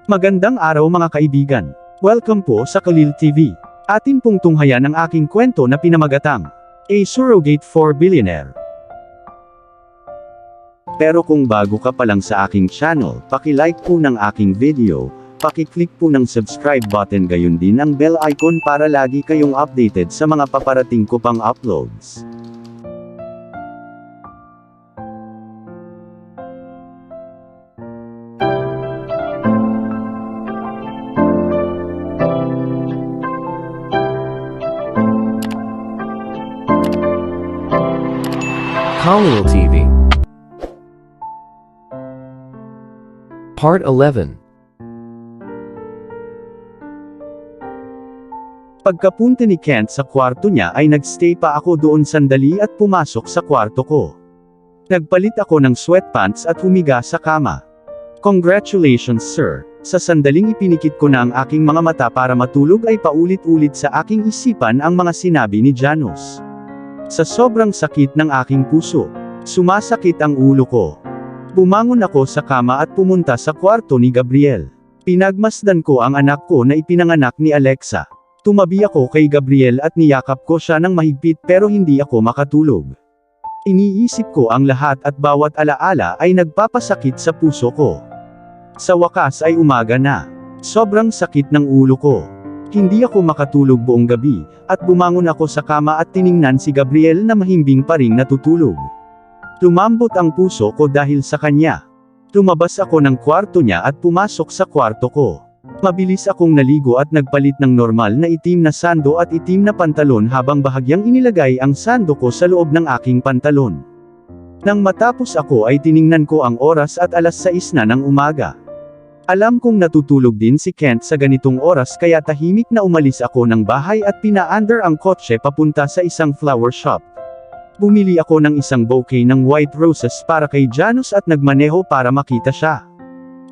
Magandang araw mga kaibigan. Welcome po sa Kalil TV. Atin pong tunghayan ang aking kwento na pinamagatang A Surrogate for Billionaire. Pero kung bago ka pa lang sa aking channel, paki-like po ng aking video, paki-click po ng subscribe button gayon din ang bell icon para lagi kayong updated sa mga paparating ko pang uploads. Kalil TV Part 11. Pagkapunta ni Kent sa kwarto niya ay nagstay pa ako doon sandali at pumasok sa kwarto ko. Nagpalit ako ng sweatpants at humiga sa kama. Congratulations sir, sa sandaling ipinikit ko na ang aking mga mata para matulog ay paulit-ulit sa aking isipan ang mga sinabi ni Janos. Sa sobrang sakit ng aking puso, sumasakit ang ulo ko. Bumangon ako sa kama at pumunta sa kwarto ni Gabriel. Pinagmasdan ko ang anak ko na ipinanganak ni Alexa. Tumabi ako kay Gabriel at niyakap ko siya ng mahigpit pero hindi ako makatulog. Iniisip ko ang lahat at bawat alaala ay nagpapasakit sa puso ko. Sa wakas ay umaga na. Sobrang sakit ng ulo ko. Hindi ako makatulog buong gabi, at bumangon ako sa kama at tiningnan si Gabriel na mahimbing pa ring natutulog. Lumambot ang puso ko dahil sa kanya. Lumabas ako ng kwarto niya at pumasok sa kwarto ko. Mabilis akong naligo at nagpalit ng normal na itim na sando at itim na pantalon habang bahagyang inilagay ang sando ko sa loob ng aking pantalon. Nang matapos ako ay tiningnan ko ang oras at 6:00 na ng umaga. Alam kong natutulog din si Kent sa ganitong oras kaya tahimik na umalis ako ng bahay at pinaandar ang kotse papunta sa isang flower shop. Bumili ako ng isang bouquet ng white roses para kay Janos at nagmaneho para makita siya.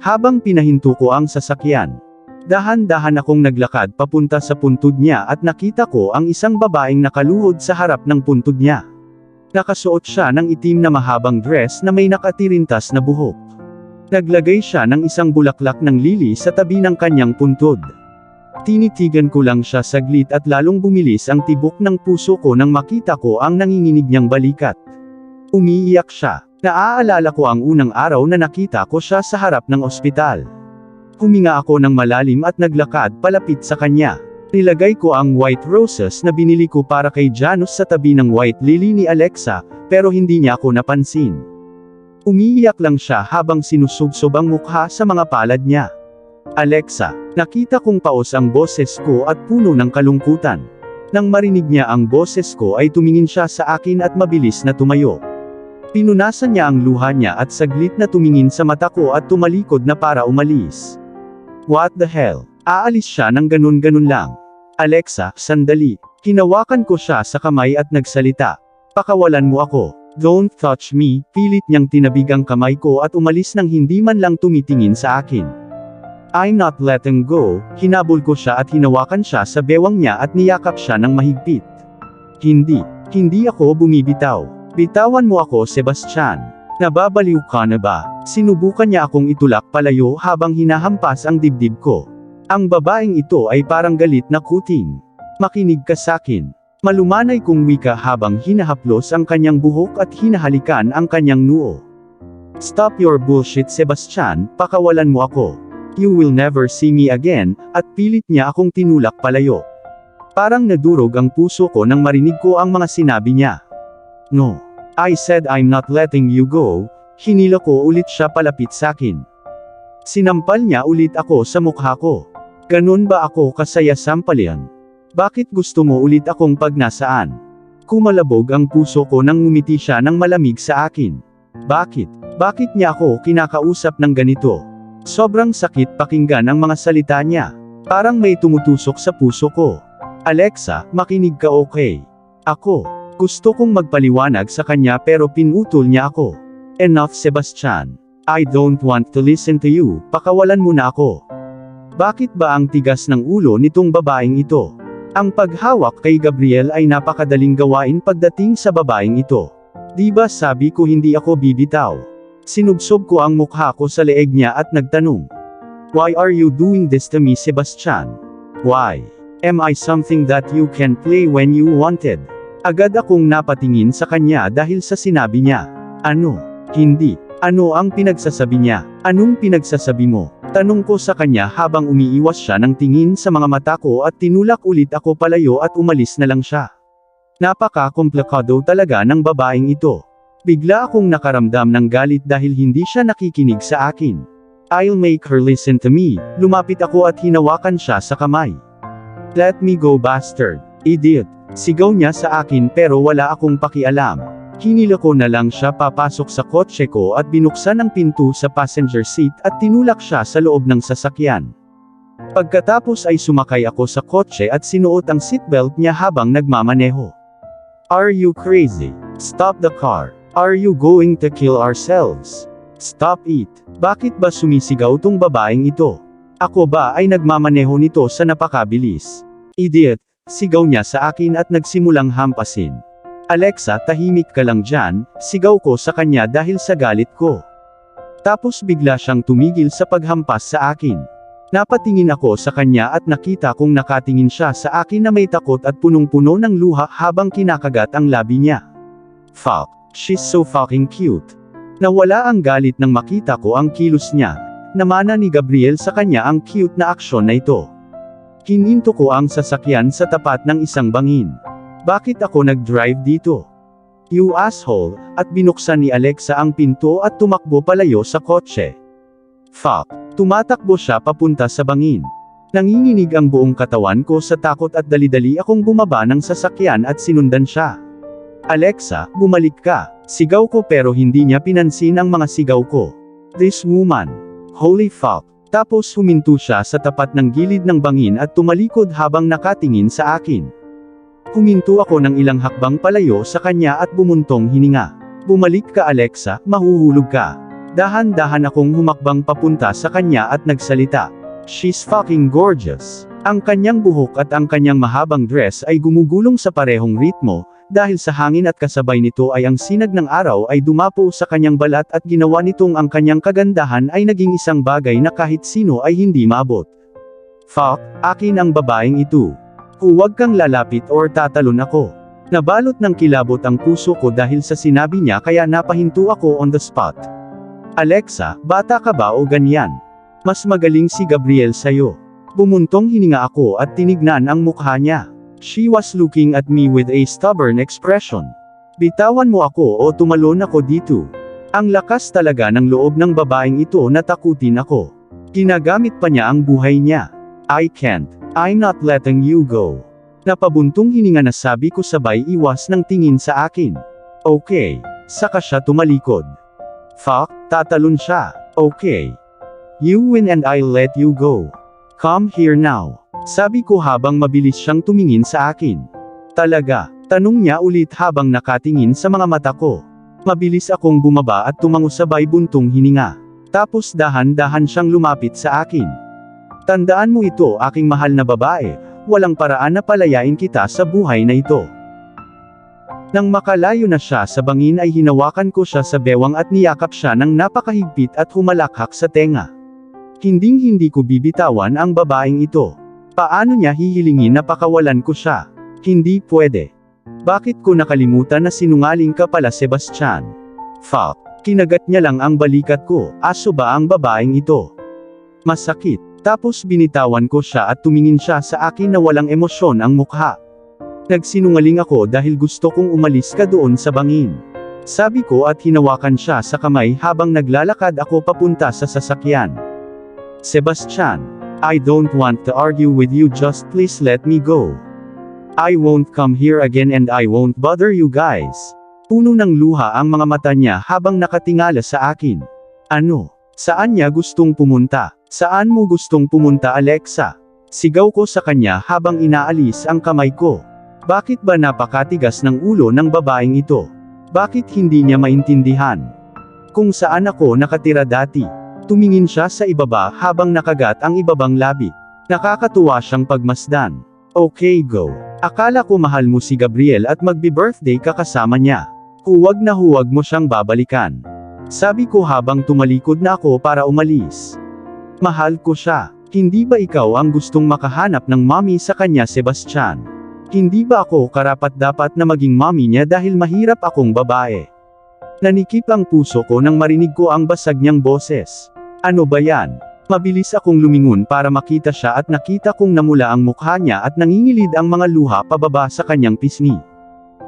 Habang pinahinto ko ang sasakyan, dahan-dahan akong naglakad papunta sa puntod niya at nakita ko ang isang babaeng nakaluhod sa harap ng puntod niya. Nakasuot siya ng itim na mahabang dress na may nakatirintas na buhok. Naglagay siya ng isang bulaklak ng lili sa tabi ng kanyang puntod. Tinitigan ko lang siya saglit at lalong bumilis ang tibok ng puso ko nang makita ko ang nanginginig niyang balikat. Umiiyak siya. Naaalala ko ang unang araw na nakita ko siya sa harap ng ospital. Huminga ako ng malalim at naglakad palapit sa kanya. Nilagay ko ang white roses na binili ko para kay Janos sa tabi ng white lily ni Alexa, pero hindi niya ako napansin. Umiiyak lang siya habang sinusubsob ang mukha sa mga palad niya. Alexa, nakita kong paos ang boses ko at puno ng kalungkutan. Nang marinig niya ang boses ko ay tumingin siya sa akin at mabilis na tumayo. Pinunasan niya ang luha niya at saglit na tumingin sa mata ko at tumalikod na para umalis. What the hell? Aalis siya ng ganun-ganun lang. Alexa, sandali. Hinawakan ko siya sa kamay at nagsalita. Pakawalan mo ako. Don't touch me, pilit niyang tinabig ang kamay ko at umalis nang hindi man lang tumitingin sa akin. I'm not letting go, hinabol ko siya at hinawakan siya sa bewang niya at niyakap siya ng mahigpit. Hindi ako bumibitaw. Bitawan mo ako, Sebastian. Nababaliw ka na ba? Sinubukan niya akong itulak palayo habang hinahampas ang dibdib ko. Ang babaeng ito ay parang galit na kuting. Makinig ka sakin. Malumanay kong wika habang hinahaplos ang kanyang buhok at hinahalikan ang kanyang noo. Stop your bullshit Sebastian, pakawalan mo ako. You will never see me again, at pilit niya akong tinulak palayo. Parang nadurog ang puso ko nang marinig ko ang mga sinabi niya. No. I said I'm not letting you go, hinila ko ulit siya palapit sakin. Sinampal niya ulit ako sa mukha ko. Ganun ba ako kasaya sampalian? Bakit gusto mo ulit akong pagnasaan? Kumalabog ang puso ko nang ngumiti siya ng malamig sa akin. Bakit niya ako kinakausap ng ganito? Sobrang sakit pakinggan ang mga salita niya. Parang may tumutusok sa puso ko. Alexa, makinig ka okay? Ako. Gusto kong magpaliwanag sa kanya pero pinutol niya ako. Enough Sebastian. I don't want to listen to you, pakawalan mo na ako. Bakit ba ang tigas ng ulo nitong babaeng ito? Ang paghawak kay Gabriel ay napakadaling gawain pagdating sa babaeng ito. Di ba sabi ko hindi ako bibitaw? Sinubsob ko ang mukha ko sa leeg niya at nagtanong. Why are you doing this to me, Sebastian? Why? Am I something that you can play when you wanted? Agad akong napatingin sa kanya dahil sa sinabi niya. Ano? Hindi. Ano ang pinagsasabi niya? Anong pinagsasabi mo? Tanong ko sa kanya habang umiiwas siya ng tingin sa mga mata ko at tinulak ulit ako palayo at umalis na lang siya. Napaka-komplikado talaga ng babaeng ito. Bigla akong nakaramdam ng galit dahil hindi siya nakikinig sa akin. I'll make her listen to me. Lumapit ako at hinawakan siya sa kamay. Let me go, bastard. Idiot. Sigaw niya sa akin pero wala akong pakialam. Hinila ko na lang siya papasok sa kotse ko at binuksan ang pinto sa passenger seat at tinulak siya sa loob ng sasakyan. Pagkatapos ay sumakay ako sa kotse at sinuot ang seatbelt niya habang nagmamaneho. Are you crazy? Stop the car. Are you going to kill ourselves? Stop it. Bakit ba sumisigaw tong babaeng ito? Ako ba ay nagmamaneho nito sa napakabilis? Idiot, sigaw niya sa akin at nagsimulang hampasin. Alexa, tahimik ka lang dyan, sigaw ko sa kanya dahil sa galit ko. Tapos bigla siyang tumigil sa paghampas sa akin. Napatingin ako sa kanya at nakita kong nakatingin siya sa akin na may takot at punong-puno ng luha habang kinakagat ang labi niya. Fuck, she's so fucking cute. Nawala ang galit nang makita ko ang kilos niya. Namana ni Gabriel sa kanya ang cute na aksyon na ito. Hininto ko ang sasakyan sa tapat ng isang bangin. Bakit ako nag-drive dito? You asshole, at binuksan ni Alexa ang pinto at tumakbo palayo sa kotse. Fuck. Tumatakbo siya papunta sa bangin. Nanginginig ang buong katawan ko sa takot at dali-dali akong bumaba ng sasakyan at sinundan siya. Alexa, bumalik ka. Sigaw ko pero hindi niya pinansin ang mga sigaw ko. This woman. Holy fuck. Tapos huminto siya sa tapat ng gilid ng bangin at tumalikod habang nakatingin sa akin. Huminto ako ng ilang hakbang palayo sa kanya at bumuntong hininga. Bumalik ka, Alexa, mahuhulog ka. Dahan-dahan akong humakbang papunta sa kanya at nagsalita. She's fucking gorgeous. Ang kanyang buhok at ang kanyang mahabang dress ay gumugulong sa parehong ritmo, dahil sa hangin at kasabay nito ay ang sinag ng araw ay dumapo sa kanyang balat at ginawa nitong ang kanyang kagandahan ay naging isang bagay na kahit sino ay hindi maabot. Fuck, akin ang babaeng ito. Huwag kang lalapit or tatalon ako. Nabalot ng kilabot ang puso ko dahil sa sinabi niya kaya napahinto ako on the spot. Alexa, bata ka ba o ganyan? Mas magaling si Gabriel sa'yo. Bumuntong hininga ako at tinignan ang mukha niya. She was looking at me with a stubborn expression. Bitawan mo ako o tumalon ako dito. Ang lakas talaga ng loob ng babaeng ito na takutin ako. Ginagamit pa niya ang buhay niya. I can't. I'm not letting you go. Napabuntong hininga na sabi ko sabay iwas ng tingin sa akin. Okay. Saka siya tumalikod. Fuck, tatalon siya. Okay. You win and I'll let you go. Come here now. Sabi ko habang mabilis siyang tumingin sa akin. Talaga? Tanong niya ulit habang nakatingin sa mga mata ko. Mabilis akong bumaba at tumango sabay buntong hininga. Tapos dahan-dahan siyang lumapit sa akin. Tandaan mo ito, aking mahal na babae, walang paraan na palayain kita sa buhay na ito. Nang makalayo na siya sa bangin ay hinawakan ko siya sa bewang at niyakap siya ng napakahigpit at humalakhak sa tenga. Hinding-hindi ko bibitawan ang babaeng ito. Paano niya hihilingin na pakawalan ko siya? Hindi pwede. Bakit ko nakalimutan na sinungaling ka pala, Sebastian? Fuck. Kinagat niya lang ang balikat ko. Aso ba ang babaeng ito? Masakit. Tapos binitawan ko siya at tumingin siya sa akin na walang emosyon ang mukha. Nagsinungaling ako dahil gusto kong umalis ka doon sa bangin. Sabi ko at hinawakan siya sa kamay habang naglalakad ako papunta sa sasakyan. Sebastian, I don't want to argue with you, just please let me go. I won't come here again and I won't bother you guys. Puno ng luha ang mga mata niya habang nakatingala sa akin. Ano? Saan niya gustong pumunta? Saan mo gustong pumunta, Alexa? Sigaw ko sa kanya habang inaalis ang kamay ko. Bakit ba napakatigas ng ulo ng babaeng ito? Bakit hindi niya maintindihan? Kung saan ako nakatira dati. Tumingin siya sa ibaba habang nakagat ang ibabang labi. Nakakatuwa siyang pagmasdan. Okay, go. Akala ko mahal mo si Gabriel at magbi-birthday ka kasama niya. Huwag na huwag mo siyang babalikan. Sabi ko habang tumalikod na ako para umalis. Mahal ko siya. Hindi ba ikaw ang gustong makahanap ng mommy sa kanya, Sebastian? Hindi ba ako karapat-dapat na maging mommy niya dahil mahirap akong babae? Nanikip ang puso ko nang marinig ko ang basag niyang boses. Ano ba yan? Mabilis akong lumingon para makita siya at nakita kong namula ang mukha niya at nangingilid ang mga luha pababa sa kanyang pisngi.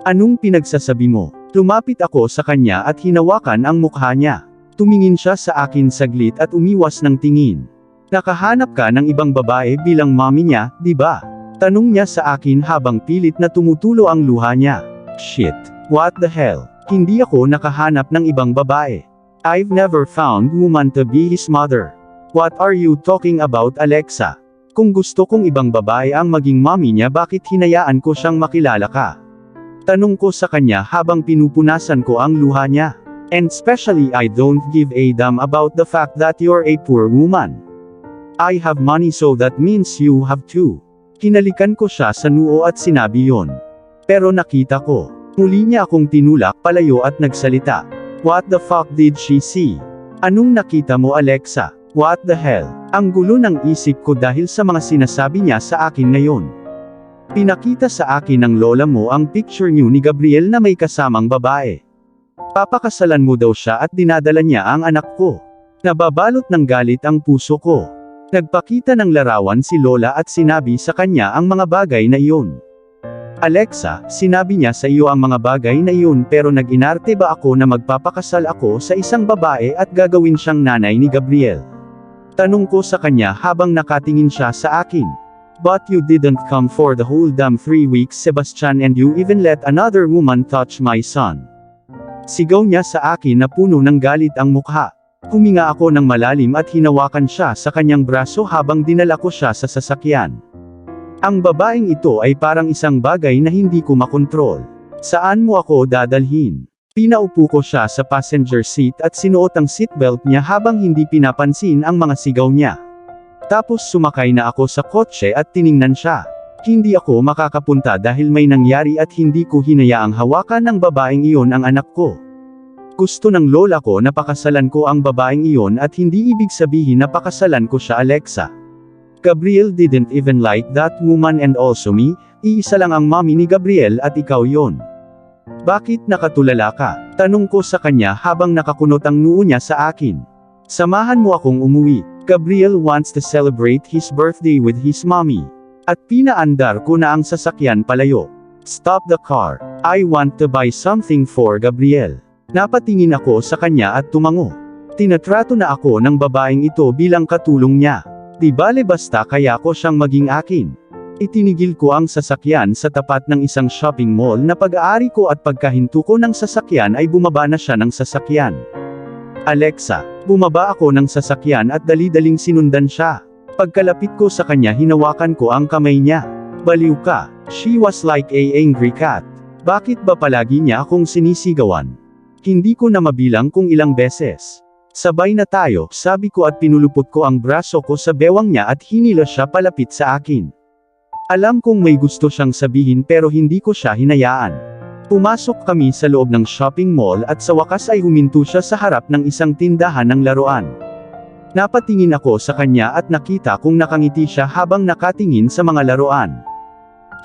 Anong pinagsasabi mo? Lumapit ako sa kanya at hinawakan ang mukha niya. Tumingin siya sa akin saglit at umiwas ng tingin. Nakahanap ka ng ibang babae bilang mommy niya, di ba? Tanong niya sa akin habang pilit na tumutulo ang luha niya. Shit. What the hell? Hindi ako nakahanap ng ibang babae. I've never found woman to be his mother. What are you talking about, Alexa? Kung gusto kong ibang babae ang maging mommy niya, bakit hinayaan ko siyang makilala ka? Tanong ko sa kanya habang pinupunasan ko ang luha niya. And especially I don't give a damn about the fact that you're a poor woman. I have money, so that means you have too. Hinalikan ko siya sa noo at sinabi yon. Pero nakita ko. Muli niya akong tinulak palayo at nagsalita. What the fuck did she see? Anong nakita mo, Alexa? What the hell? Ang gulo ng isip ko dahil sa mga sinasabi niya sa akin ngayon. Pinakita sa akin ng lola mo ang picture niyo ni Gabriel na may kasamang babae. Papakasalan mo daw siya at dinadala niya ang anak ko. Nababalot ng galit ang puso ko. Nagpakita ng larawan si Lola at sinabi sa kanya ang mga bagay na iyon. Alexa, sinabi niya sa iyo ang mga bagay na iyon pero nag-inarte ba ako na magpapakasal ako sa isang babae at gagawin siyang nanay ni Gabriel? Tanong ko sa kanya habang nakatingin siya sa akin. But you didn't come for the whole damn 3 weeks, Sebastian, and you even let another woman touch my son. Sigaw niya sa akin na puno ng galit ang mukha. Huminga ako ng malalim at hinawakan siya sa kanyang braso habang dinala ko siya sa sasakyan. Ang babaeng ito ay parang isang bagay na hindi ko makontrol. Saan mo ako dadalhin? Pinaupo ko siya sa passenger seat at sinuot ang seatbelt niya habang hindi pinapansin ang mga sigaw niya. Tapos sumakay na ako sa kotse at tiningnan siya. Hindi ako makakapunta dahil may nangyari at hindi ko hinayaang hawakan ng babaeng iyon ang anak ko. Gusto ng lola ko na pakasalan ko ang babaeng iyon at hindi ibig sabihin na pakasalan ko siya, Alexa. Gabriel didn't even like that woman and also me, iisa lang ang mommy ni Gabriel at ikaw yon. Bakit nakatulala ka? Tanong ko sa kanya habang nakakunot ang noo niya sa akin. Samahan mo akong umuwi. Gabriel wants to celebrate his birthday with his mommy. At pinaandar ko na ang sasakyan palayo. Stop the car. I want to buy something for Gabriel. Napatingin ako sa kanya at tumango. Tinatrato na ako ng babaeng ito bilang katulong niya. Di bale basta kaya ko siyang maging akin. Itinigil ko ang sasakyan sa tapat ng isang shopping mall na pag-aari ko at pagkahinto ko ng sasakyan ay bumaba na siya ng sasakyan. Alexa, bumaba ako ng sasakyan at dali-daling sinundan siya. Pagkalapit ko sa kanya hinawakan ko ang kamay niya. Baliw ka. She was like a angry cat. Bakit ba palagi niya akong sinisigawan? Hindi ko na mabilang kung ilang beses. Sabay na tayo, sabi ko at pinulupot ko ang braso ko sa bewang niya at hinila siya palapit sa akin. Alam kong may gusto siyang sabihin pero hindi ko siya hinayaan. Pumasok kami sa loob ng shopping mall at sa wakas ay huminto siya sa harap ng isang tindahan ng laruan. Napatingin ako sa kanya at nakita kong nakangiti siya habang nakatingin sa mga laruan.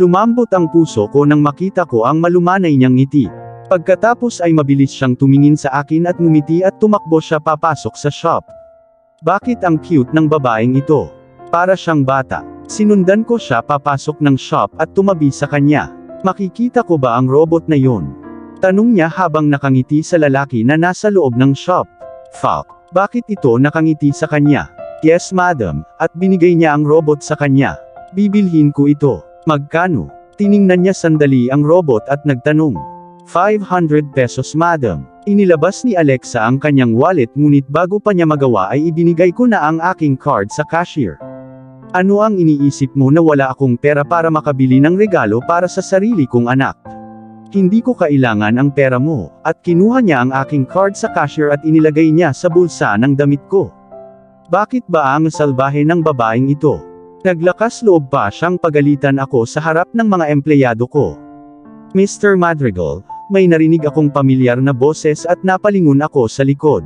Lumambot ang puso ko nang makita ko ang malumanay niyang ngiti. Pagkatapos ay mabilis siyang tumingin sa akin at ngumiti at tumakbo siya papasok sa shop. Bakit ang cute ng babaeng ito? Para siyang bata. Sinundan ko siya papasok ng shop at tumabi sa kanya. Makikita ko ba ang robot na yon? Tanong niya habang nakangiti sa lalaki na nasa loob ng shop. Fuck. Bakit ito nakangiti sa kanya? Yes, madam, at binigay niya ang robot sa kanya. Bibilhin ko ito. Magkano? Tiningnan niya sandali ang robot at nagtanong. 500 pesos, madam. Inilabas ni Alexa ang kanyang wallet ngunit bago pa niya magawa ay ibinigay ko na ang aking card sa cashier. Ano ang iniisip mo na wala akong pera para makabili ng regalo para sa sarili kong anak? Hindi ko kailangan ang pera mo, at kinuha niya ang aking card sa cashier at inilagay niya sa bulsa ng damit ko. Bakit ba ang salbahe ng babaeng ito? Naglakas loob pa siyang pagalitan ako sa harap ng mga empleyado ko. Mr. Madrigal, may narinig akong pamilyar na boses at napalingon ako sa likod.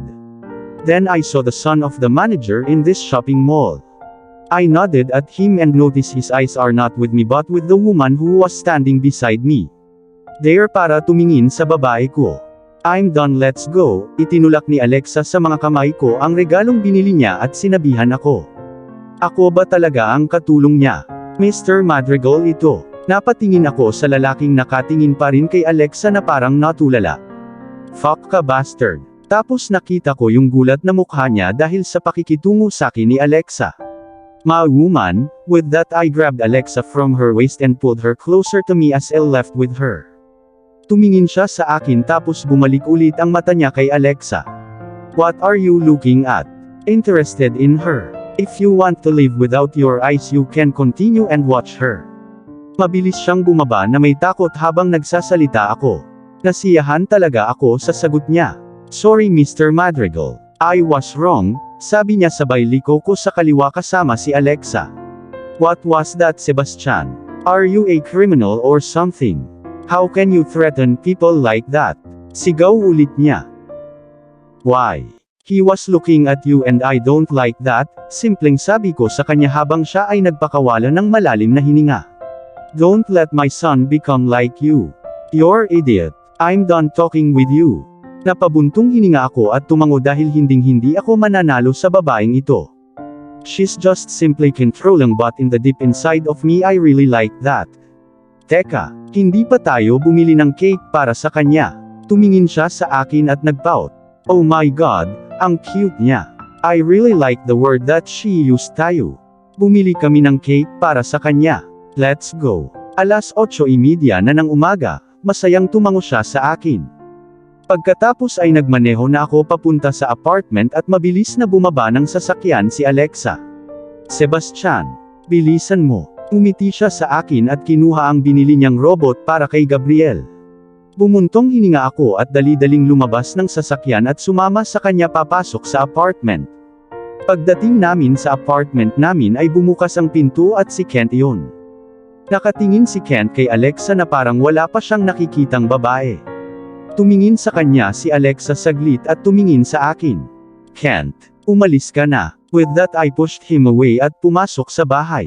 Then I saw the son of the manager in this shopping mall. I nodded at him and noticed his eyes are not with me but with the woman who was standing beside me. There para tumingin sa babae ko. I'm done, let's go. Itinulak ni Alexa sa mga kamay ko ang regalong binili niya at sinabihan ako. Ako ba talaga ang katulong niya? Mr. Madrigal ito. Napatingin ako sa lalaking nakatingin pa rin kay Alexa na parang natulala. Fuck ka bastard. Tapos nakita ko yung gulat na mukha niya dahil sa pakikitungo sa akin ni Alexa. My woman, with that I grabbed Alexa from her waist and pulled her closer to me as I left with her. Tumingin siya sa akin tapos bumalik ulit ang mata niya kay Alexa. What are you looking at? Interested in her. If you want to live without your eyes you can continue and watch her. Mabilis siyang bumaba na may takot habang nagsasalita ako. Nasiyahan talaga ako sa sagot niya. Sorry Mr. Madrigal. I was wrong, sabi niya sabay liko ko sa kaliwa kasama si Alexa. What was that Sebastian? Are you a criminal or something? How can you threaten people like that? Sigaw ulit niya. Why? He was looking at you and I don't like that, simpleng sabi ko sa kanya habang siya ay nagpakawala ng malalim na hininga. Don't let my son become like you. You're idiot. I'm done talking with you. Napabuntong hininga ako at tumango dahil hinding-hindi ako mananalo sa babaeng ito. She's just simply controlling but in the deep inside of me I really like that. Teka, hindi pa tayo bumili ng cake para sa kanya. Tumingin siya sa akin at nagpout. Oh my god, ang cute niya. I really like the word that she used tayo. Bumili kami ng cake para sa kanya. Let's go. 8:30 na ng umaga, masayang tumango siya sa akin. Pagkatapos ay nagmaneho na ako papunta sa apartment at mabilis na bumaba ng sasakyan si Alexa. Sebastian, bilisan mo. Umiti siya sa akin at kinuha ang binili niyang robot para kay Gabriel. Bumuntong hininga ako at dali-daling lumabas ng sasakyan at sumama sa kanya papasok sa apartment. Pagdating namin sa apartment namin ay bumukas ang pinto at si Kent iyon. Nakatingin si Kent kay Alexa na parang wala pa siyang nakikitang babae. Tumingin sa kanya si Alexa saglit at tumingin sa akin. Kent, umalis ka na. With that I pushed him away at pumasok sa bahay.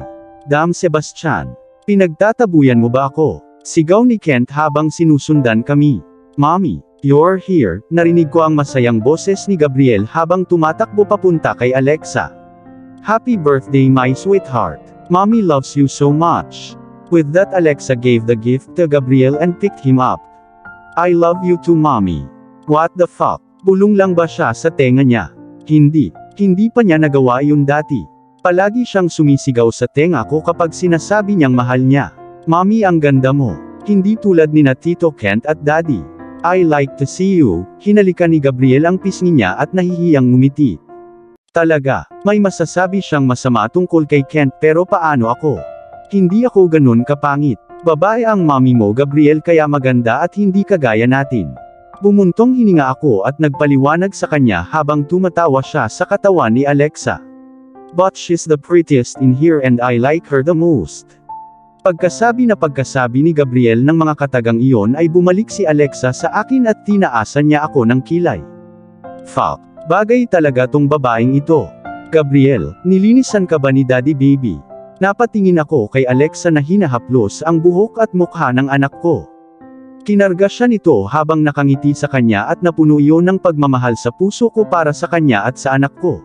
Damn Sebastian, pinagtatabuyan mo ba ako? Sigaw ni Kent habang sinusundan kami. Mommy, you're here, narinig ko ang masayang boses ni Gabriel habang tumatakbo papunta kay Alexa. Happy birthday my sweetheart. Mommy loves you so much. With that Alexa gave the gift to Gabriel and picked him up. I love you too mommy. What the fuck? Bulong lang ba siya sa tenga niya? Hindi pa niya nagawa yun dati. Palagi siyang sumisigaw sa tenga ko kapag sinasabi niyang mahal niya. Mommy ang ganda mo. Hindi tulad ni na Tito Kent at Daddy. I like to see you. Hinalikan ni Gabriel ang pisngi niya at nahihiyang ngumiti. Talaga, may masasabi siyang masama tungkol kay Kent pero paano ako? Hindi ako ganun kapangit. Babae ang mommy mo Gabriel kaya maganda at hindi kagaya natin. Bumuntong hininga ako at nagpaliwanag sa kanya habang tumatawa siya sa katawan ni Alexa. But she's the prettiest in here and I like her the most. Pagkasabi ni Gabriel ng mga katagang iyon ay bumalik si Alexa sa akin at tinaasan niya ako ng kilay. Fuck, bagay talaga tong babaeng ito. Gabriel, nilinisan ka ba ni Daddy baby? Napatingin ako kay Alexa na hinahaplos ang buhok at mukha ng anak ko. Kinarga siya nito habang nakangiti sa kanya at napuno iyon ng pagmamahal sa puso ko para sa kanya at sa anak ko.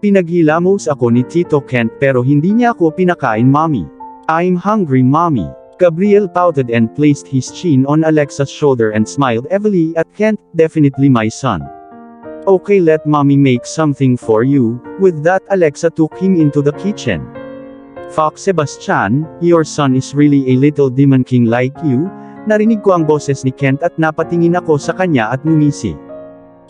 Pinaghilamos ako ni Tito Kent pero hindi niya ako pinakain mommy. I'm hungry mommy. Gabriel pouted and placed his chin on Alexa's shoulder and smiled heavily at Kent, definitely my son. Okay, let mommy make something for you. With that Alexa took him into the kitchen. Fuck Sebastian, your son is really a little demon king like you. Narinig ko ang boses ni Kent at napatingin ako sa kanya at ngumisi.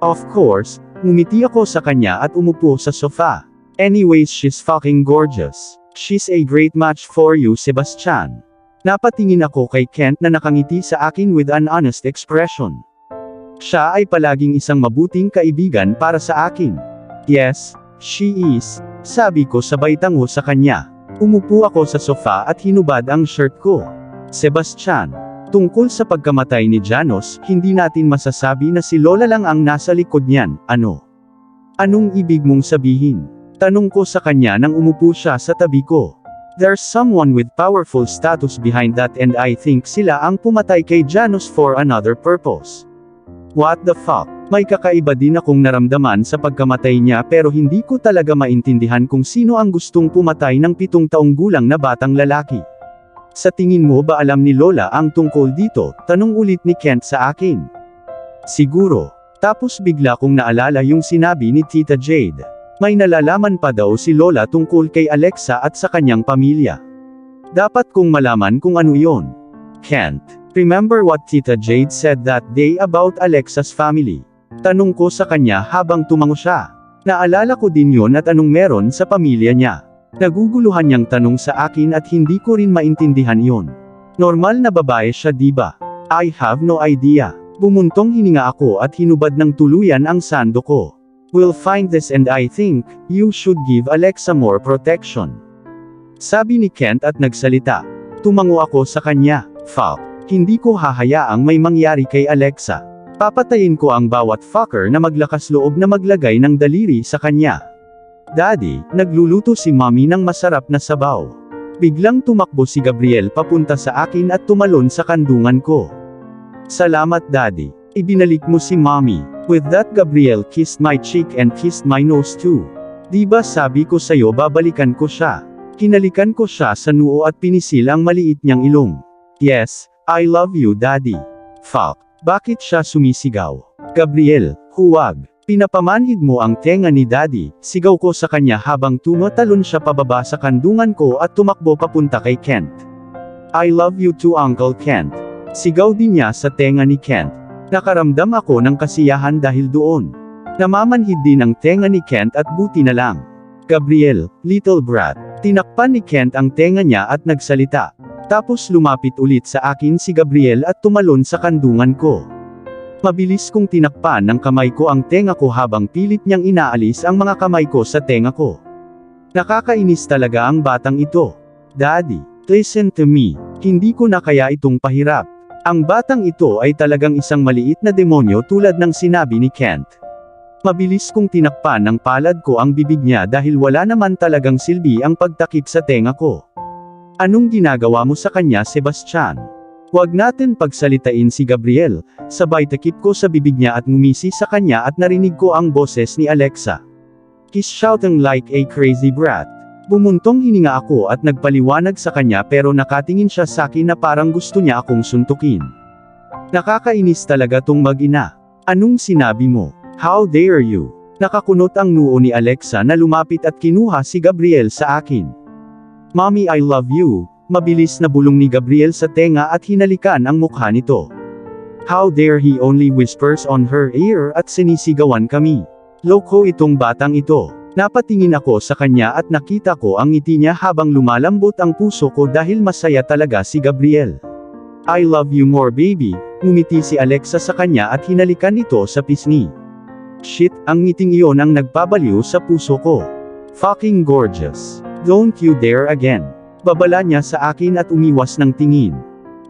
Of course, ngumiti ako sa kanya at umupo sa sofa. Anyways she's fucking gorgeous. She's a great match for you Sebastian. Napatingin ako kay Kent na nakangiti sa akin with an honest expression. Siya ay palaging isang mabuting kaibigan para sa akin. Yes, she is, sabi ko sabay tango sa kanya. Umupo ako sa sofa at hinubad ang shirt ko. Sebastian, tungkol sa pagkamatay ni Janos, hindi natin masasabi na si Lola lang ang nasa likod niyan, ano? Anong ibig mong sabihin? Tanong ko sa kanya nang umupo siya sa tabi ko. There's someone with powerful status behind that and I think sila ang pumatay kay Janus for another purpose. What the fuck? May kakaiba din akong naramdaman sa pagkamatay niya pero hindi ko talaga maintindihan kung sino ang gustong pumatay ng 7 taong gulang na batang lalaki. Sa tingin mo ba alam ni Lola ang tungkol dito? Tanong ulit ni Kent sa akin. Siguro. Tapos bigla kong naalala yung sinabi ni Tita Jade. May nalalaman pa daw si Lola tungkol kay Alexa at sa kanyang pamilya. Dapat kong malaman kung ano yon. Kent, remember what Tita Jade said that day about Alexa's family? Tanong ko sa kanya habang tumango siya. Naalala ko din yon at anong meron sa pamilya niya. Naguguluhan niyang tanong sa akin at hindi ko rin maintindihan yon. Normal na babae siya diba? I have no idea. Bumuntong hininga ako at hinubad ng tuluyan ang sando ko. We'll find this and I think, you should give Alexa more protection. Sabi ni Kent at nagsalita. Tumango ako sa kanya. Fuck. Hindi ko hahayaang may mangyari kay Alexa. Papatayin ko ang bawat fucker na maglakas loob na maglagay ng daliri sa kanya. Daddy, nagluluto si Mommy ng masarap na sabaw. Biglang tumakbo si Gabriel papunta sa akin at tumalon sa kandungan ko. Salamat Daddy. Ibinalik mo si Mommy. With that Gabriel kissed my cheek and kissed my nose too. Diba sabi ko sayo babalikan ko siya. Hinalikan ko siya sa noo at pinisil ang maliit niyang ilong. Yes, I love you Daddy. Fuck. Bakit siya sumisigaw? Gabriel, huwag. Pinapamanhid mo ang tenga ni Daddy, sigaw ko sa kanya habang tumatalon siya pababa sa kandungan ko at tumakbo papunta kay Kent. I love you too Uncle Kent. Sigaw din niya sa tenga ni Kent. Nakaramdam ako ng kasiyahan dahil doon. Namamanhid din ang tenga ni Kent at buti na lang. Gabriel, little brat. Tinakpan ni Kent ang tenga niya at nagsalita. Tapos lumapit ulit sa akin si Gabriel at tumalon sa kandungan ko. Mabilis kong tinakpan ng kamay ko ang tenga ko habang pilit niyang inaalis ang mga kamay ko sa tenga ko. Nakakainis talaga ang batang ito. Daddy, listen to me. Hindi ko na kaya itong pahirap. Ang batang ito ay talagang isang maliit na demonyo tulad ng sinabi ni Kent. Mabilis kong tinakpan ng palad ko ang bibig niya dahil wala naman talagang silbi ang pagtakip sa tenga ko. Anong ginagawa mo sa kanya Sebastian? Huwag natin pagsalitain si Gabriel, sabay takip ko sa bibig niya at ngumisi sa kanya at narinig ko ang boses ni Alexa. He's shouting like a crazy brat. Bumuntong hininga ako at nagpaliwanag sa kanya pero nakatingin siya sa akin na parang gusto niya akong suntukin. Nakakainis talaga tong mag-ina. Anong sinabi mo? How dare you? Nakakunot ang noo ni Alexa na lumapit at kinuha si Gabriel sa akin. Mommy I love you. Mabilis na bulong ni Gabriel sa tenga at hinalikan ang mukha nito. How dare he only whispers on her ear at sinisigawan kami. Loko itong batang ito. Napatingin ako sa kanya at nakita ko ang ngiti niya habang lumalambot ang puso ko dahil masaya talaga si Gabriel. I love you more baby, ngumiti si Alexa sa kanya at hinalikan ito sa pisngi. Shit, ang ngiting iyon ang nagpabaliw sa puso ko. Fucking gorgeous. Don't you dare again. Babala niya sa akin at umiwas ng tingin.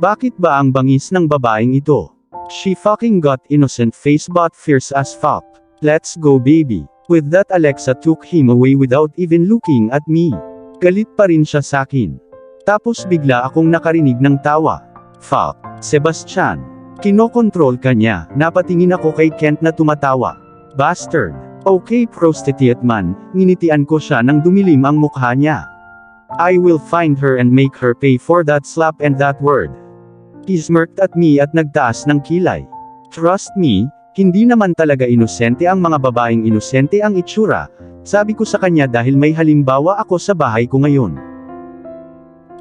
Bakit ba ang bangis ng babaeng ito? She fucking got innocent face but fierce as fuck. Let's go baby. With that Alexa took him away without even looking at me. Galit pa rin siya sa akin. Tapos bigla akong nakarinig ng tawa. Fuck, Sebastian. Kinokontrol ka niya, napatingin ako kay Kent na tumatawa. Bastard. Okay prostitute man, nginitian ko siya nang dumilim ang mukha niya. I will find her and make her pay for that slap and that word. He smirked at me at nagtaas ng kilay. Trust me, hindi naman talaga inosente ang mga babaeng inosente ang itsura, sabi ko sa kanya dahil may halimbawa ako sa bahay ko ngayon.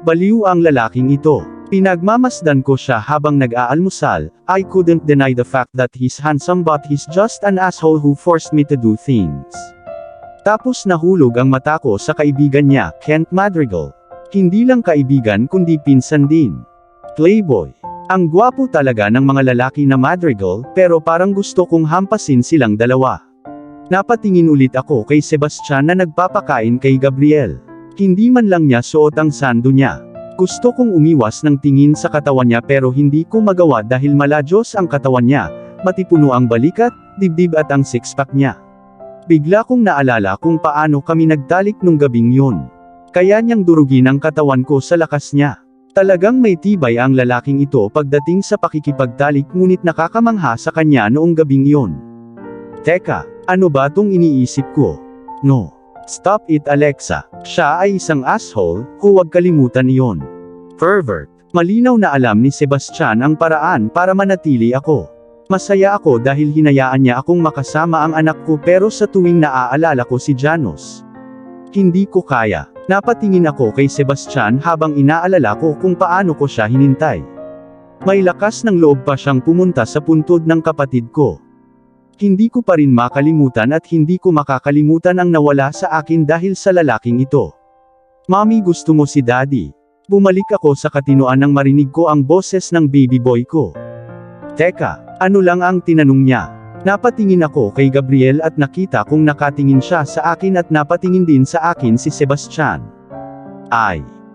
Baliw ang lalaking ito. Pinagmamasdan ko siya habang nag-aalmusal. I couldn't deny the fact that he's handsome but he's just an asshole who forced me to do things. Tapos nahulog ang mata ko sa kaibigan niya, Kent Madrigal. Hindi lang kaibigan kundi pinsan din. Playboy. Ang gwapo talaga ng mga lalaki na Madrigal, pero parang gusto kong hampasin silang dalawa. Napatingin ulit ako kay Sebastian na nagpapakain kay Gabriel. Hindi man lang niya suot ang sando niya. Gusto kong umiwas ng tingin sa katawan niya pero hindi ko magawa dahil maladyos ang katawan niya, matipuno ang balikat, dibdib at ang six-pack niya. Bigla kong naalala kung paano kami nagtalik nung gabing yun. Kaya niyang durugin ang katawan ko sa lakas niya. Talagang may tibay ang lalaking ito pagdating sa pakikipagtalik ngunit nakakamangha sa kanya noong gabing yun. Teka, ano ba tong iniisip ko? No. Stop it Alexa. Siya ay isang asshole, huwag kalimutan iyon. Pervert. Malinaw na alam ni Sebastian ang paraan para manatili ako. Masaya ako dahil hinayaan niya akong makasama ang anak ko pero sa tuwing naaalala ko si Janos. Hindi ko kaya. Napatingin ako kay Sebastian habang inaalala ko kung paano ko siya hinintay. May lakas ng loob pa siyang pumunta sa puntod ng kapatid ko. Hindi ko pa rin makalimutan at hindi ko makakalimutan ang nawala sa akin dahil sa lalaking ito. Mami, gusto mo si Daddy? Bumalik ako sa katinoan nang marinig ko ang boses ng baby boy ko. Teka, ano lang ang tinanong niya? Napatingin ako kay Gabriel at nakita kong nakatingin siya sa akin at napatingin din sa akin si Sebastian.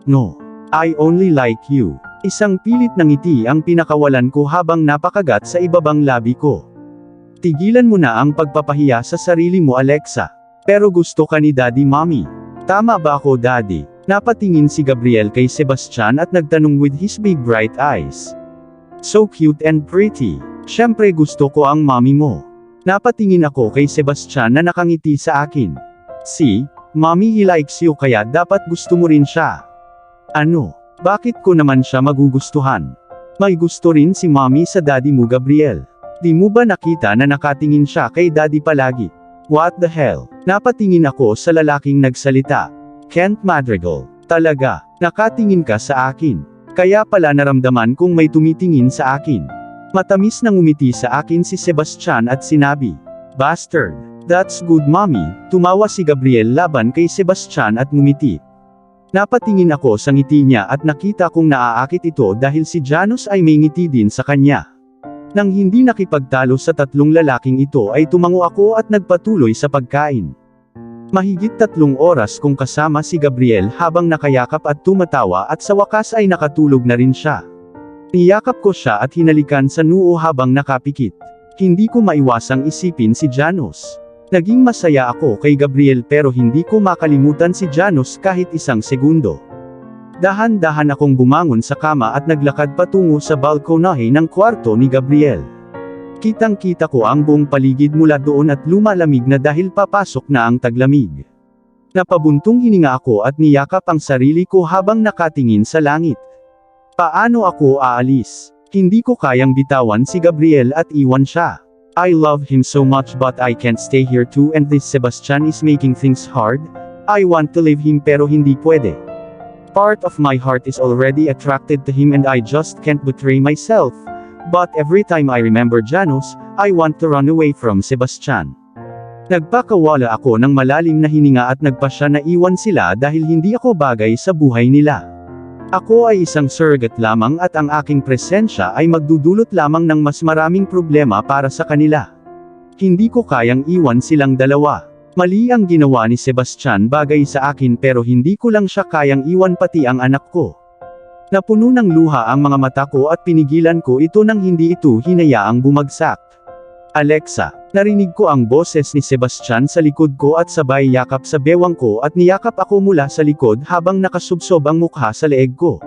No. I only like you. Isang pilit na ngiti ang pinakawalan ko habang napakagat sa ibabang labi ko. Tigilan mo na ang pagpapahiya sa sarili mo Alexa. Pero gusto ka ni Daddy Mommy. Tama ba ako Daddy? Napatingin si Gabriel kay Sebastian at nagtanong with his big bright eyes. So cute and pretty. Siyempre gusto ko ang mommy mo. Napatingin ako kay Sebastian na nakangiti sa akin. See, mommy he likes you kaya dapat gusto mo rin siya. Ano? Bakit ko naman siya magugustuhan? May gusto rin si mommy sa daddy mo Gabriel. Di mo ba nakita na nakatingin siya kay daddy palagi? What the hell? Napatingin ako sa lalaking nagsalita. Kent Madrigal. Talaga, nakatingin ka sa akin. Kaya pala naramdaman kong may tumitingin sa akin. Matamis nang umiti sa akin si Sebastian at sinabi, "Bastard, that's good mommy." Tumawa si Gabriel laban kay Sebastian at ngumiti. Napatingin ako sa ngiti niya at nakita kong naaakit ito dahil si Janos ay may ngiti din sa kanya. Nang hindi nakipagtalo sa tatlong lalaking ito ay tumango ako at nagpatuloy sa pagkain. Mahigit 3 oras kong kasama si Gabriel habang nakayakap at tumatawa at sa wakas ay nakatulog na rin siya. Niyakap ko siya at hinalikan sa noo habang nakapikit. Hindi ko maiwasang isipin si Janos. Naging masaya ako kay Gabriel pero hindi ko makalimutan si Janos kahit isang segundo. Dahan-dahan akong bumangon sa kama at naglakad patungo sa balkonahe ng kwarto ni Gabriel. Kitang-kita ko ang buong paligid mula doon at lumalamig na dahil papasok na ang taglamig. Napabuntong hininga ako at niyakap ang sarili ko habang nakatingin sa langit. Paano ako aalis? Hindi ko kayang bitawan si Gabriel at iwan siya. I love him so much but I can't stay here too and this Sebastian is making things hard. I want to leave him pero hindi pwede. Part of my heart is already attracted to him and I just can't betray myself. But every time I remember Janos, I want to run away from Sebastian. Nagpakawala ako ng malalim na hininga at nagpasya na iwan sila dahil hindi ako bagay sa buhay nila. Ako ay isang surrogate lamang at ang aking presensya ay magdudulot lamang ng mas maraming problema para sa kanila. Hindi ko kayang iwan silang dalawa. Mali ang ginawa ni Sebastian bagay sa akin pero hindi ko lang siya kayang iwan pati ang anak ko. Napuno ng luha ang mga mata ko at pinigilan ko ito nang hindi ito hinayaang bumagsak. Alexa, narinig ko ang boses ni Sebastian sa likod ko at sabay yakap sa bewang ko at niyakap ako mula sa likod habang nakasubsob ang mukha sa leeg ko.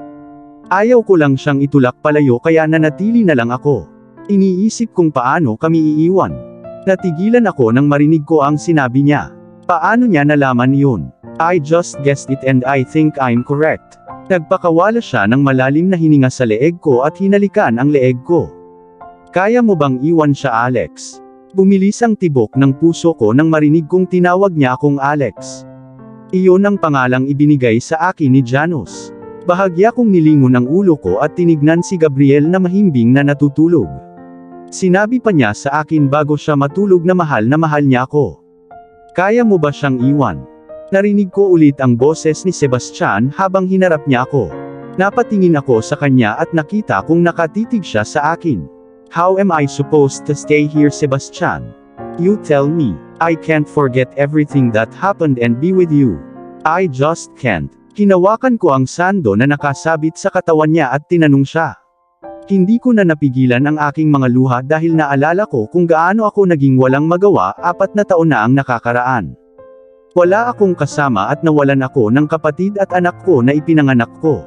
Ayaw ko lang siyang itulak palayo kaya nanatili na lang ako. Iniisip kung paano kami iiwan. Natigilan ako nang marinig ko ang sinabi niya. Paano niya nalaman yun? I just guessed it and I think I'm correct. Nagpakawala siya ng malalim na hininga sa leeg ko at hinalikan ang leeg ko. Kaya mo bang iwan siya Alex? Bumilis ang tibok ng puso ko nang marinig kong tinawag niya akong Alex. Iyon ang pangalang ibinigay sa akin ni Janos. Bahagya kong nilingon ang ulo ko at tinignan si Gabriel na mahimbing na natutulog. Sinabi pa niya sa akin bago siya matulog na mahal niya ako. Kaya mo ba siyang iwan? Narinig ko ulit ang boses ni Sebastian habang hinarap niya ako. Napatingin ako sa kanya at nakita kong nakatitig siya sa akin. How am I supposed to stay here Sebastian? You tell me. I can't forget everything that happened and be with you. I just can't. Hinawakan ko ang sando na nakasabit sa katawan niya at tinanong siya. Hindi ko na napigilan ang aking mga luha dahil naalala ko kung gaano ako naging walang magawa 4 na taon na ang nakakaraan. Wala akong kasama at nawalan ako ng kapatid at anak ko na ipinanganak ko.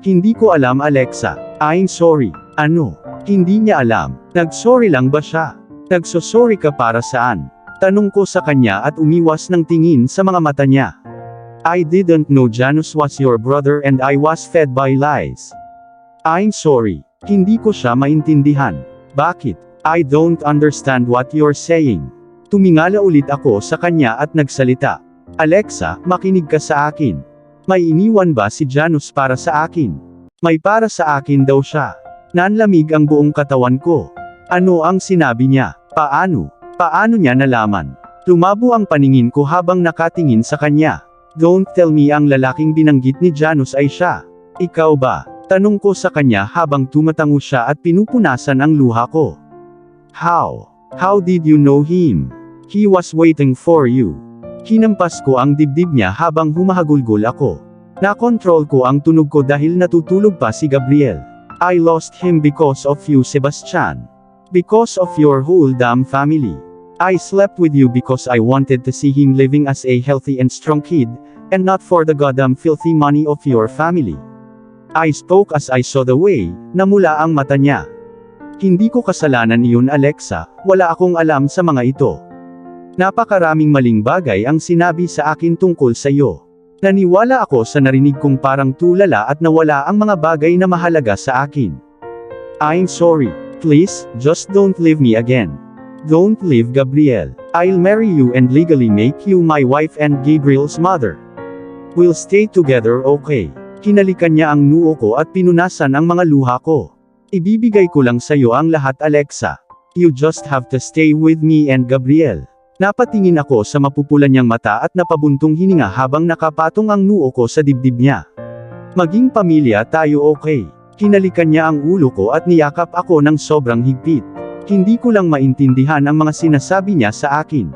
Hindi ko alam, Alexa. I'm sorry. Ano? Hindi niya alam. Nag-sorry lang ba siya? Nagsosorry ka para saan? Tanong ko sa kanya at umiwas ng tingin sa mga mata niya. I didn't know Janus was your brother and I was fed by lies. I'm sorry. Hindi ko siya maintindihan. Bakit? I don't understand what you're saying. Tumingala ulit ako sa kanya at nagsalita. Alexa, makinig ka sa akin. May iniwan ba si Janus para sa akin? May para sa akin daw siya. Nanlamig ang buong katawan ko. Ano ang sinabi niya? Paano? Paano niya nalaman? Lumabo ang paningin ko habang nakatingin sa kanya. Don't tell me ang lalaking binanggit ni Janus ay siya. Ikaw ba? Tanong ko sa kanya habang tumatango siya at pinupunasan ang luha ko. How? How did you know him? He was waiting for you. Hinampas ko ang dibdib niya habang humahagulgol ako. Nakontrol ko ang tunog ko dahil natutulog pa si Gabriel. I lost him because of you, Sebastian. Because of your whole damn family. I slept with you because I wanted to see him living as a healthy and strong kid, and not for the goddamn filthy money of your family. I spoke as I saw the way, namula ang mata niya. Hindi ko kasalanan iyon, Alexa, wala akong alam sa mga ito. Napakaraming maling bagay ang sinabi sa akin tungkol sa iyo. Naniwala ako sa narinig kong parang tulala at nawala ang mga bagay na mahalaga sa akin. I'm sorry. Please, just don't leave me again. Don't leave Gabriel. I'll marry you and legally make you my wife and Gabriel's mother. We'll stay together, okay? Hinalikan niya ang noo ko at pinunasan ang mga luha ko. Ibibigay ko lang sa'yo ang lahat, Alexa. You just have to stay with me and Gabriel. Napatingin ako sa mapupulan niyang mata at napabuntong hininga habang nakapatong ang noo ko sa dibdib niya. Maging pamilya tayo, okay? Hinalikan niya ang ulo ko at niyakap ako ng sobrang higpit. Hindi ko lang maintindihan ang mga sinasabi niya sa akin.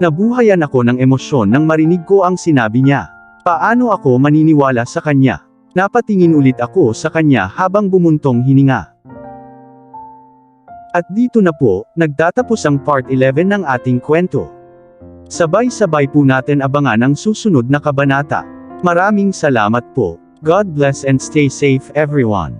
Nabuhayan ako ng emosyon nang marinig ko ang sinabi niya. Paano ako maniniwala sa kanya? Napatingin ulit ako sa kanya habang bumuntong hininga. At dito na po, nagtatapos ang part 11 ng ating kwento. Sabay-sabay po natin abangan ang susunod na kabanata. Maraming salamat po. God bless and stay safe, everyone.